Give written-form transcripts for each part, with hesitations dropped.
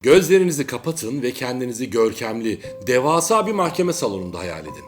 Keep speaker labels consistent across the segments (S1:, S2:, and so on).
S1: Gözlerinizi kapatın ve kendinizi görkemli, devasa bir mahkeme salonunda hayal edin.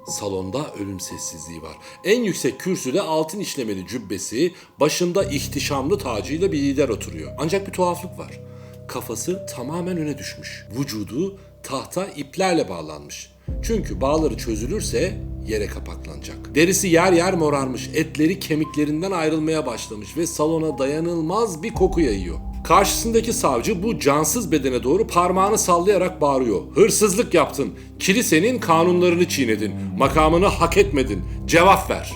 S1: Salonda ölüm sessizliği var. En yüksek kürsüde altın işlemeli cübbesi, başında ihtişamlı tacıyla bir lider oturuyor. Ancak bir tuhaflık var. Kafası tamamen öne düşmüş. Vücudu tahta iplerle bağlanmış. Çünkü bağları çözülürse yere kapaklanacak. Derisi yer yer morarmış, etleri kemiklerinden ayrılmaya başlamış ve salona dayanılmaz bir koku yayıyor. Karşısındaki savcı bu cansız bedene doğru parmağını sallayarak bağırıyor. Hırsızlık yaptın, kilisenin kanunlarını çiğnedin, makamını hak etmedin, cevap ver.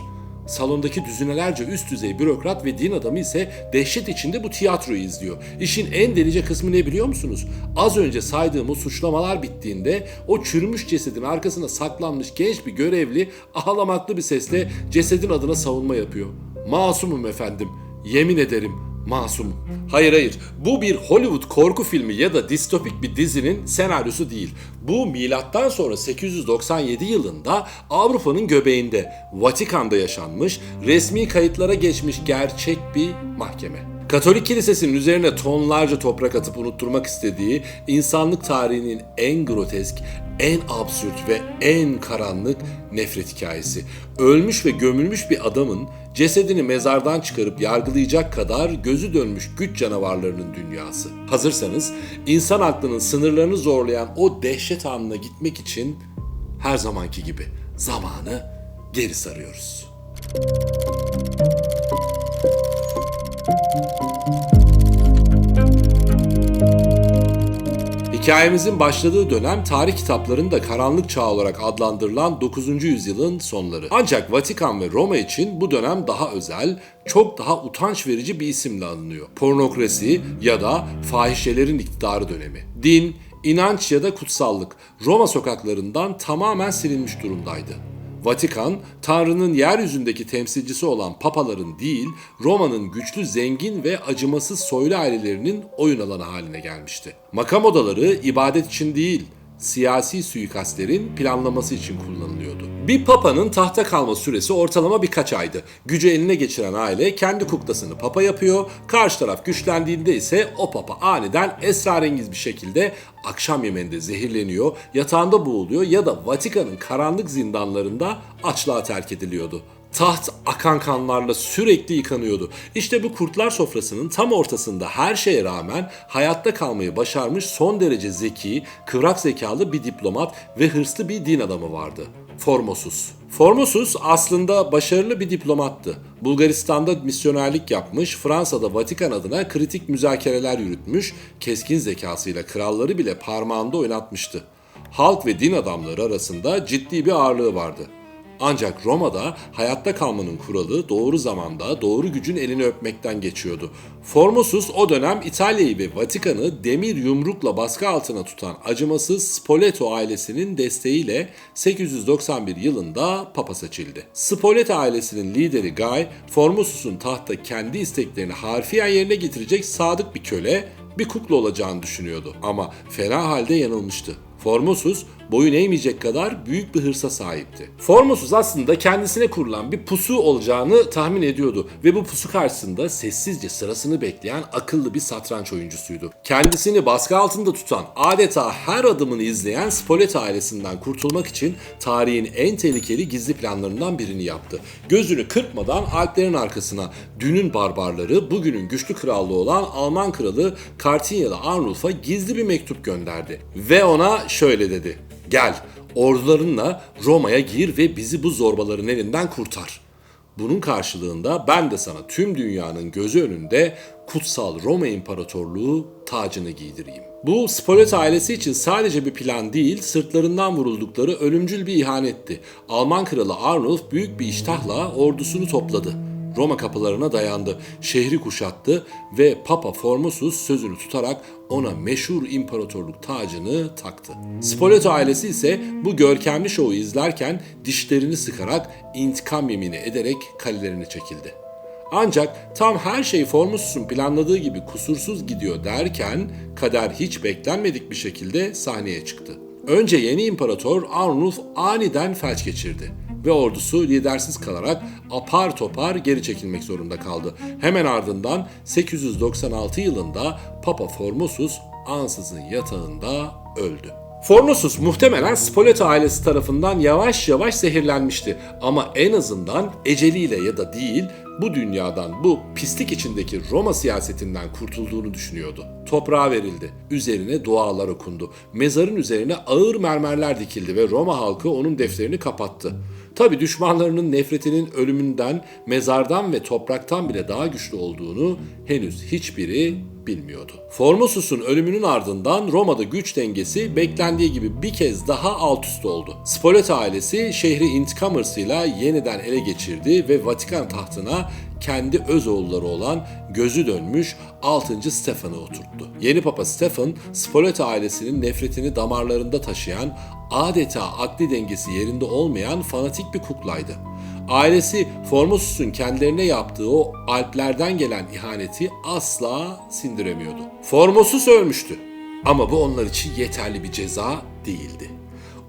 S1: Salondaki düzinelerce üst düzey bürokrat ve din adamı ise dehşet içinde bu tiyatroyu izliyor. İşin en delice kısmı ne biliyor musunuz? Az önce saydığım o suçlamalar bittiğinde o çürümüş cesedin arkasına saklanmış genç bir görevli ağlamaklı bir sesle cesedin adına savunma yapıyor. Masumum efendim, yemin ederim masumum. Hayır, bu bir Hollywood korku filmi ya da distopik bir dizinin senaryosu değil. Bu milattan sonra 897 yılında Avrupa'nın göbeğinde, Vatikan'da yaşanmış, resmi kayıtlara geçmiş gerçek bir mahkeme. Katolik kilisesinin üzerine tonlarca toprak atıp unutturmak istediği insanlık tarihinin en grotesk, en absürt ve en karanlık nefret hikayesi. Ölmüş ve gömülmüş bir adamın cesedini mezardan çıkarıp yargılayacak kadar gözü dönmüş güç canavarlarının dünyası. Hazırsanız insan aklının sınırlarını zorlayan o dehşet anına gitmek için her zamanki gibi zamanı geri sarıyoruz. Hikayemizin başladığı dönem tarih kitaplarında karanlık çağ olarak adlandırılan 9. yüzyılın sonları. Ancak Vatikan ve Roma için bu dönem daha özel, çok daha utanç verici bir isimle anılıyor. Pornokrasi ya da fahişelerin iktidarı dönemi. Din, inanç ya da kutsallık Roma sokaklarından tamamen silinmiş durumdaydı. Vatikan, Tanrı'nın yeryüzündeki temsilcisi olan papaların değil, Roma'nın güçlü, zengin ve acımasız soylu ailelerinin oyun alanı haline gelmişti. Makam odaları ibadet için değil, siyasi suikastlerin planlaması için kullanılıyordu. Bir papanın tahta kalma süresi ortalama birkaç aydı. Gücü eline geçiren aile kendi kuklasını papa yapıyor, karşı taraf güçlendiğinde ise o papa aniden esrarengiz bir şekilde akşam yemeğinde zehirleniyor, yatağında boğuluyor ya da Vatikan'ın karanlık zindanlarında açlığa terk ediliyordu. Taht akan kanlarla sürekli yıkanıyordu. İşte bu kurtlar sofrasının tam ortasında her şeye rağmen hayatta kalmayı başarmış son derece zeki, kıvrak zekalı bir diplomat ve hırslı bir din adamı vardı. Formosus. Formosus aslında başarılı bir diplomattı. Bulgaristan'da misyonerlik yapmış, Fransa'da Vatikan adına kritik müzakereler yürütmüş, keskin zekasıyla kralları bile parmağında oynatmıştı. Halk ve din adamları arasında ciddi bir ağırlığı vardı. Ancak Roma'da hayatta kalmanın kuralı doğru zamanda doğru gücün elini öpmekten geçiyordu. Formosus o dönem İtalya'yı ve Vatikan'ı demir yumrukla baskı altına tutan acımasız Spoleto ailesinin desteğiyle 891 yılında papa seçildi. Spoleto ailesinin lideri Guy, Formosus'un tahta kendi isteklerini harfiyen yerine getirecek sadık bir köle, bir kukla olacağını düşünüyordu. Ama fena halde yanılmıştı. Formosus boyun eğmeyecek kadar büyük bir hırsa sahipti. Formosus aslında kendisine kurulan bir pusu olacağını tahmin ediyordu ve bu pusu karşısında sessizce sırasını bekleyen akıllı bir satranç oyuncusuydu. Kendisini baskı altında tutan, adeta her adımını izleyen Spoleto ailesinden kurtulmak için tarihin en tehlikeli gizli planlarından birini yaptı. Gözünü kırpmadan Alplerin arkasına dünün barbarları, bugünün güçlü krallığı olan Alman kralı Kartinyalı Arnulf'a gizli bir mektup gönderdi ve ona şöyle dedi: "Gel, ordularınla Roma'ya gir ve bizi bu zorbaların elinden kurtar. Bunun karşılığında ben de sana tüm dünyanın gözü önünde kutsal Roma İmparatorluğu tacını giydireyim." Bu Spoleto ailesi için sadece bir plan değil, sırtlarından vuruldukları ölümcül bir ihanetti. Alman kralı Arnulf büyük bir iştahla ordusunu topladı. Roma kapılarına dayandı, şehri kuşattı ve Papa Formosus sözünü tutarak ona meşhur imparatorluk tacını taktı. Spoleto ailesi ise bu görkemli şovu izlerken dişlerini sıkarak intikam yemini ederek kalelerine çekildi. Ancak tam her şey Formosus'un planladığı gibi kusursuz gidiyor derken kader hiç beklenmedik bir şekilde sahneye çıktı. Önce yeni imparator Arnulf aniden felç geçirdi ve ordusu lidersiz kalarak apar topar geri çekilmek zorunda kaldı. Hemen ardından 896 yılında Papa Formosus ansızın yatağında öldü. Formosus muhtemelen Spoleto ailesi tarafından yavaş yavaş zehirlenmişti ama en azından eceliyle ya da değil bu dünyadan, bu pislik içindeki Roma siyasetinden kurtulduğunu düşünüyordu. Toprağa verildi, üzerine dualar okundu, mezarın üzerine ağır mermerler dikildi ve Roma halkı onun defterini kapattı. Tabi düşmanlarının nefretinin ölümünden, mezardan ve topraktan bile daha güçlü olduğunu henüz hiçbiri bilmiyordu. Formosus'un ölümünün ardından Roma'da güç dengesi beklendiği gibi bir kez daha alt üst oldu. Spoleto ailesi şehri intikam hırsıyla yeniden ele geçirdi ve Vatikan tahtına kendi öz oğulları olan gözü dönmüş 6. Stephen'ı oturttu. Yeni Papa Stephen, Spoleto ailesinin nefretini damarlarında taşıyan, adeta akli dengesi yerinde olmayan fanatik bir kuklaydı. Ailesi Formosus'un kendilerine yaptığı o Alplerden gelen ihaneti asla sindiremiyordu. Formosus ölmüştü ama bu onlar için yeterli bir ceza değildi.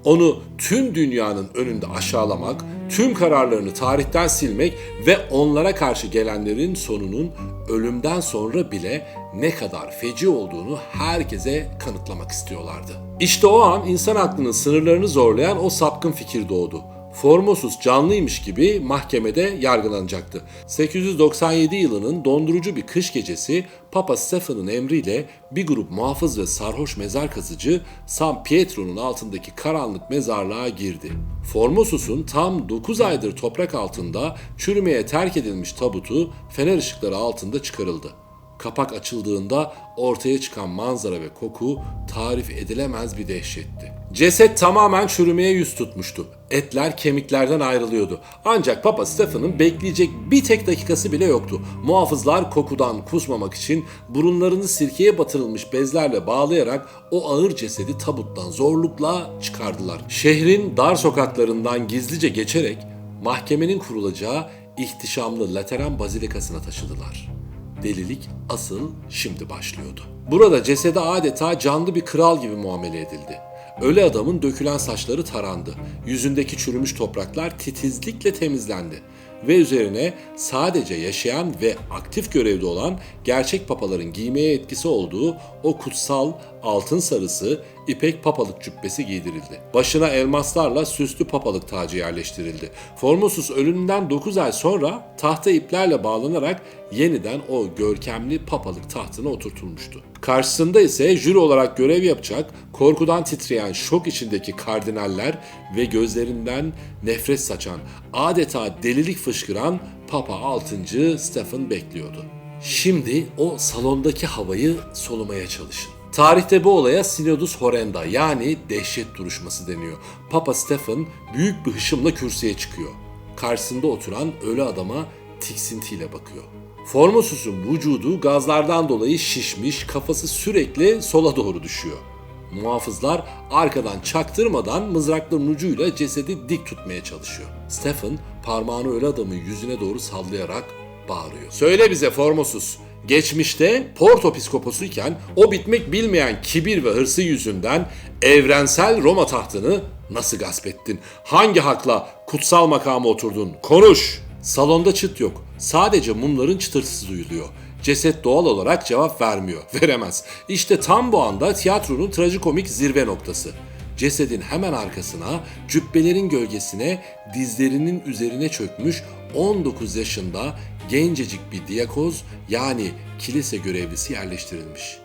S1: Onu tüm dünyanın önünde aşağılamak, tüm kararlarını tarihten silmek ve onlara karşı gelenlerin sonunun ölümden sonra bile ne kadar feci olduğunu herkese kanıtlamak istiyorlardı. İşte o an insan aklının sınırlarını zorlayan o sapkın fikir doğdu. Formosus canlıymış gibi mahkemede yargılanacaktı. 897 yılının dondurucu bir kış gecesi Papa Stephen'ın emriyle bir grup muhafız ve sarhoş mezar kazıcı San Pietro'nun altındaki karanlık mezarlığa girdi. Formosus'un tam 9 aydır toprak altında çürümeye terk edilmiş tabutu fener ışıkları altında çıkarıldı. Kapak açıldığında ortaya çıkan manzara ve koku tarif edilemez bir dehşetti. Ceset tamamen çürümeye yüz tutmuştu. Etler kemiklerden ayrılıyordu. Ancak Papa Stephen'ın bekleyecek bir tek dakikası bile yoktu. Muhafızlar kokudan kusmamak için burunlarını sirkeye batırılmış bezlerle bağlayarak o ağır cesedi tabuttan zorlukla çıkardılar. Şehrin dar sokaklarından gizlice geçerek mahkemenin kurulacağı ihtişamlı Lateran Bazilikası'na taşıdılar. Delilik asıl şimdi başlıyordu. Burada cesede adeta canlı bir kral gibi muamele edildi. Ölü adamın dökülen saçları tarandı. Yüzündeki çürümüş topraklar titizlikle temizlendi. Ve üzerine sadece yaşayan ve aktif görevde olan gerçek papaların giymeye etkisi olduğu o kutsal altın sarısı ipek papalık cübbesi giydirildi. Başına elmaslarla süslü papalık tacı yerleştirildi. Formosus ölümünden 9 ay sonra tahta iplerle bağlanarak yeniden o görkemli papalık tahtına oturtulmuştu. Karşısında ise jüri olarak görev yapacak, korkudan titreyen şok içindeki kardinaller ve gözlerinden nefret saçan, adeta delilik fışkıran Papa 6. Stephen bekliyordu. Şimdi o salondaki havayı solumaya çalışın. Tarihte bu olaya Synodus Horrenda yani dehşet duruşması deniyor. Papa Stephen büyük bir hışımla kürsüye çıkıyor. Karşısında oturan ölü adama tiksintiyle bakıyor. Formosus'un vücudu gazlardan dolayı şişmiş, kafası sürekli sola doğru düşüyor. Muhafızlar arkadan çaktırmadan mızrakların ucuyla cesedi dik tutmaya çalışıyor. Stephen parmağını ölü adamın yüzüne doğru sallayarak bağırıyor. Söyle bize Formosus, geçmişte Porto Piskoposuyken o bitmek bilmeyen kibir ve hırsı yüzünden evrensel Roma tahtını nasıl gasp ettin? Hangi hakla kutsal makama oturdun? Konuş! Salonda çıt yok. Sadece mumların çıtırtısı duyuluyor. Ceset doğal olarak cevap vermiyor. Veremez. İşte tam bu anda tiyatronun trajikomik zirve noktası. Cesedin hemen arkasına, cübbelerin gölgesine, dizlerinin üzerine çökmüş 19 yaşında gencecik bir diyakoz yani kilise görevlisi yerleştirilmiş.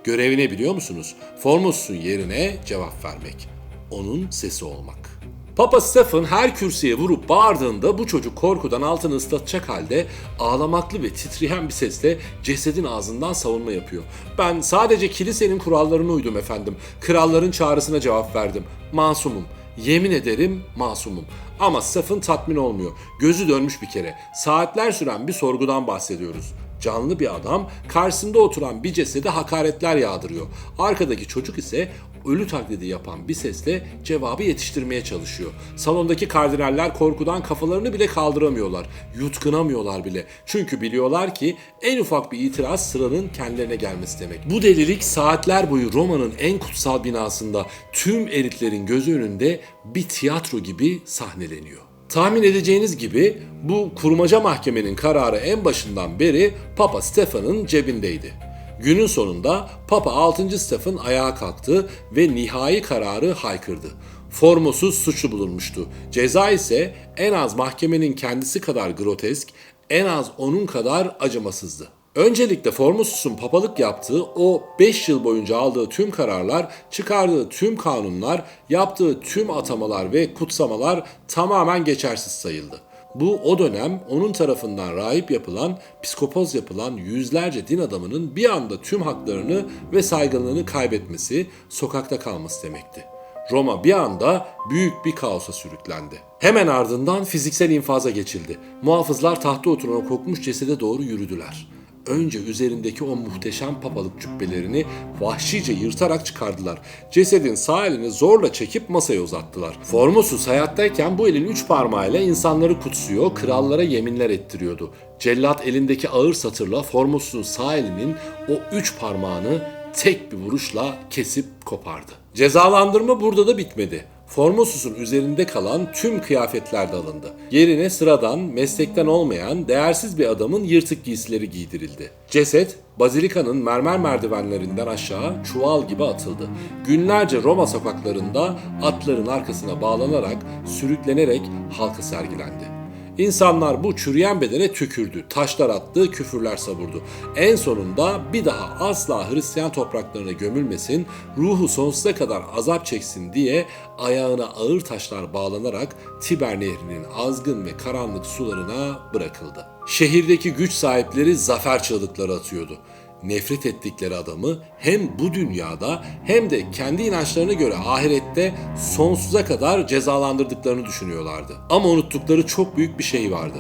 S1: Görevi ne biliyor musunuz? Formosus'un yerine cevap vermek. Onun sesi olmak. Papa Stephen her kürsüye vurup bağırdığında bu çocuk korkudan altını ıslatacak halde ağlamaklı ve titreyen bir sesle cesedin ağzından savunma yapıyor. Ben sadece kilisenin kurallarına uydum efendim. Kralların çağrısına cevap verdim. Masumum. Yemin ederim masumum. Ama Stephen tatmin olmuyor. Gözü dönmüş bir kere. Saatler süren bir sorgudan bahsediyoruz. Canlı bir adam karşısında oturan bir cesede hakaretler yağdırıyor. Arkadaki çocuk ise ölü taklidi yapan bir sesle cevabı yetiştirmeye çalışıyor. Salondaki kardinaller korkudan kafalarını bile kaldıramıyorlar. Yutkunamıyorlar bile. Çünkü biliyorlar ki en ufak bir itiraz sıranın kendilerine gelmesi demek. Bu delilik saatler boyu Roma'nın en kutsal binasında tüm elitlerin gözü önünde bir tiyatro gibi sahneleniyor. Tahmin edeceğiniz gibi bu kurmaca mahkemenin kararı en başından beri Papa Stephen'ın cebindeydi. Günün sonunda Papa 6. Stefan ayağa kalktı ve nihai kararı haykırdı. Formosuz suçlu bulunmuştu. Ceza ise en az mahkemenin kendisi kadar grotesk, en az onun kadar acımasızdı. Öncelikle Formosus'un papalık yaptığı o 5 yıl boyunca aldığı tüm kararlar, çıkardığı tüm kanunlar, yaptığı tüm atamalar ve kutsamalar tamamen geçersiz sayıldı. Bu o dönem onun tarafından rahip yapılan, psikopoz yapılan yüzlerce din adamının bir anda tüm haklarını ve saygınlığını kaybetmesi, sokakta kalması demekti. Roma bir anda büyük bir kaosa sürüklendi. Hemen ardından fiziksel infaza geçildi. Muhafızlar tahta oturan o kokmuş cesede doğru yürüdüler. Önce üzerindeki o muhteşem papalık cübbelerini vahşice yırtarak çıkardılar. Cesedin sağ elini zorla çekip masaya uzattılar. Formosus hayattayken bu elin 3 parmağıyla insanları kutsuyor, krallara yeminler ettiriyordu. Cellat elindeki ağır satırla Formosus'un sağ elinin o 3 parmağını tek bir vuruşla kesip kopardı. Cezalandırma burada da bitmedi. Formosus'un üzerinde kalan tüm kıyafetler de alındı. Yerine sıradan, meslekten olmayan, değersiz bir adamın yırtık giysileri giydirildi. Ceset, bazilikanın mermer merdivenlerinden aşağı çuval gibi atıldı. Günlerce Roma sokaklarında atların arkasına bağlanarak, sürüklenerek halka sergilendi. İnsanlar bu çürüyen bedene tükürdü, taşlar attı, küfürler savurdu. En sonunda bir daha asla Hristiyan topraklarına gömülmesin, ruhu sonsuza kadar azap çeksin diye ayağına ağır taşlar bağlanarak Tiber Nehri'nin azgın ve karanlık sularına bırakıldı. Şehirdeki güç sahipleri zafer çığlıkları atıyordu. Nefret ettikleri adamı hem bu dünyada hem de kendi inançlarına göre ahirette sonsuza kadar cezalandırdıklarını düşünüyorlardı. Ama unuttukları çok büyük bir şey vardı.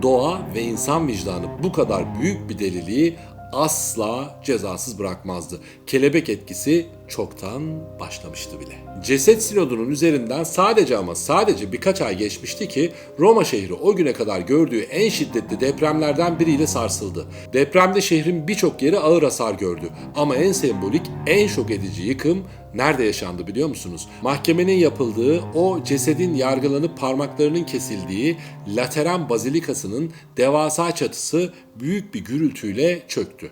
S1: Doğa ve insan vicdanı bu kadar büyük bir deliliği asla cezasız bırakmazdı. Kelebek etkisi çoktan başlamıştı bile. Ceset sinodunun üzerinden sadece ama sadece birkaç ay geçmişti ki Roma şehri o güne kadar gördüğü en şiddetli depremlerden biriyle sarsıldı. Depremde şehrin birçok yeri ağır hasar gördü ama en sembolik, en şok edici yıkım nerede yaşandı biliyor musunuz? Mahkemenin yapıldığı, o cesedin yargılanıp parmaklarının kesildiği Lateran Bazilikası'nın devasa çatısı büyük bir gürültüyle çöktü.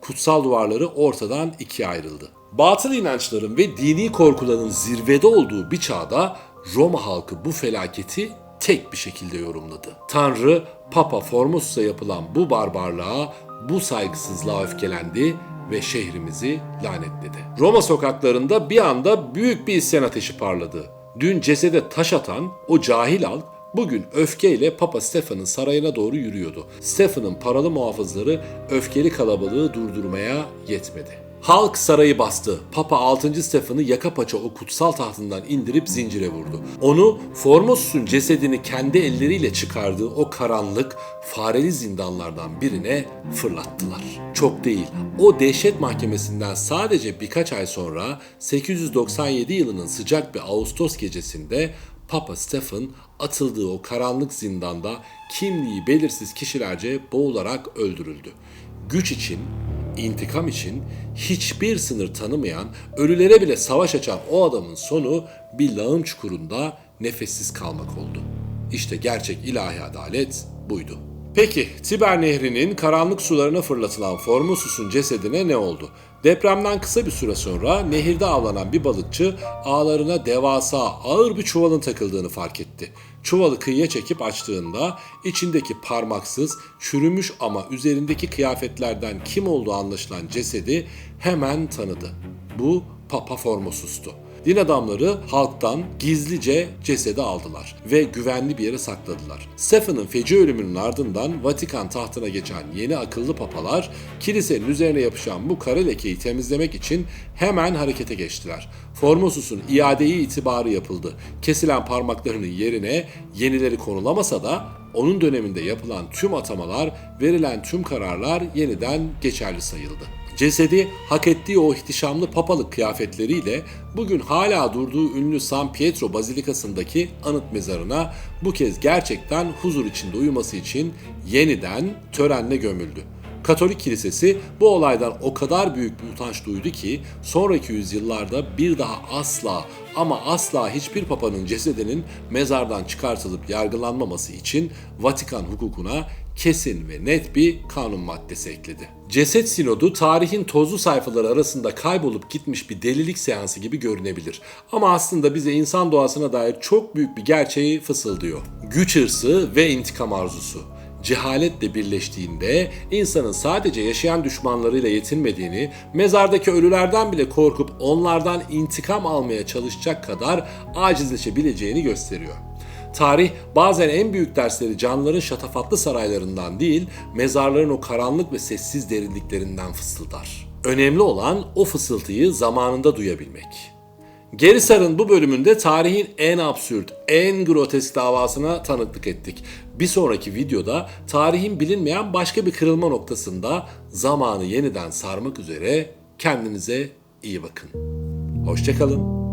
S1: Kutsal duvarları ortadan ikiye ayrıldı. Batıl inançların ve dini korkuların zirvede olduğu bir çağda Roma halkı bu felaketi tek bir şekilde yorumladı. Tanrı, Papa Formosus'a yapılan bu barbarlığa, bu saygısızlığa öfkelendi ve şehrimizi lanetledi. Roma sokaklarında bir anda büyük bir isyan ateşi parladı. Dün cesede taş atan o cahil halk bugün öfkeyle Papa Stefan'ın sarayına doğru yürüyordu. Stefan'ın paralı muhafızları öfkeli kalabalığı durdurmaya yetmedi. Halk sarayı bastı. Papa 6. Stefan'ı yaka paça o kutsal tahtından indirip zincire vurdu. Onu Formosus'un cesedini kendi elleriyle çıkardığı o karanlık, fareli zindanlardan birine fırlattılar. Çok değil, o dehşet mahkemesinden sadece birkaç ay sonra 897 yılının sıcak bir Ağustos gecesinde Papa Stefan atıldığı o karanlık zindanda kimliği belirsiz kişilerce boğularak öldürüldü. Güç için, İntikam için hiçbir sınır tanımayan, ölülere bile savaş açan o adamın sonu bir lağım çukurunda nefessiz kalmak oldu. İşte gerçek ilahi adalet buydu. Peki Tiber Nehri'nin karanlık sularına fırlatılan Formosus'un cesedine ne oldu? Depremden kısa bir süre sonra nehirde avlanan bir balıkçı ağlarına devasa ağır bir çuvalın takıldığını fark etti. Çuvalı kıyıya çekip açtığında içindeki parmaksız, çürümüş ama üzerindeki kıyafetlerden kim olduğu anlaşılan cesedi hemen tanıdı. Bu Papa Formosus'tu. Din adamları halktan gizlice cesedi aldılar ve güvenli bir yere sakladılar. Stefan'ın feci ölümünün ardından Vatikan tahtına geçen yeni akıllı papalar kilisenin üzerine yapışan bu kara lekeyi temizlemek için hemen harekete geçtiler. Formosus'un iade-i itibarı yapıldı. Kesilen parmaklarının yerine yenileri konulamasa da onun döneminde yapılan tüm atamalar, verilen tüm kararlar yeniden geçerli sayıldı. Cesedi hak ettiği o ihtişamlı papalık kıyafetleriyle bugün hala durduğu ünlü San Pietro Bazilikası'ndaki anıt mezarına bu kez gerçekten huzur içinde uyuması için yeniden törenle gömüldü. Katolik Kilisesi bu olaydan o kadar büyük bir utanç duydu ki sonraki yüzyıllarda bir daha asla ama asla hiçbir papanın cesedinin mezardan çıkartılıp yargılanmaması için Vatikan hukukuna kesin ve net bir kanun maddesi ekledi. Ceset sinodu tarihin tozlu sayfaları arasında kaybolup gitmiş bir delilik seansı gibi görünebilir. Ama aslında bize insan doğasına dair çok büyük bir gerçeği fısıldıyor. Güç hırsı ve intikam arzusu. Cehaletle birleştiğinde insanın sadece yaşayan düşmanlarıyla yetinmediğini, mezardaki ölülerden bile korkup onlardan intikam almaya çalışacak kadar acizleşebileceğini gösteriyor. Tarih bazen en büyük dersleri canlıların şatafatlı saraylarından değil, mezarların o karanlık ve sessiz derinliklerinden fısıldar. Önemli olan o fısıltıyı zamanında duyabilmek. Geri Sar'ın bu bölümünde tarihin en absürt, en grotesk davasına tanıklık ettik. Bir sonraki videoda tarihin bilinmeyen başka bir kırılma noktasında zamanı yeniden sarmak üzere kendinize iyi bakın. Hoşça kalın.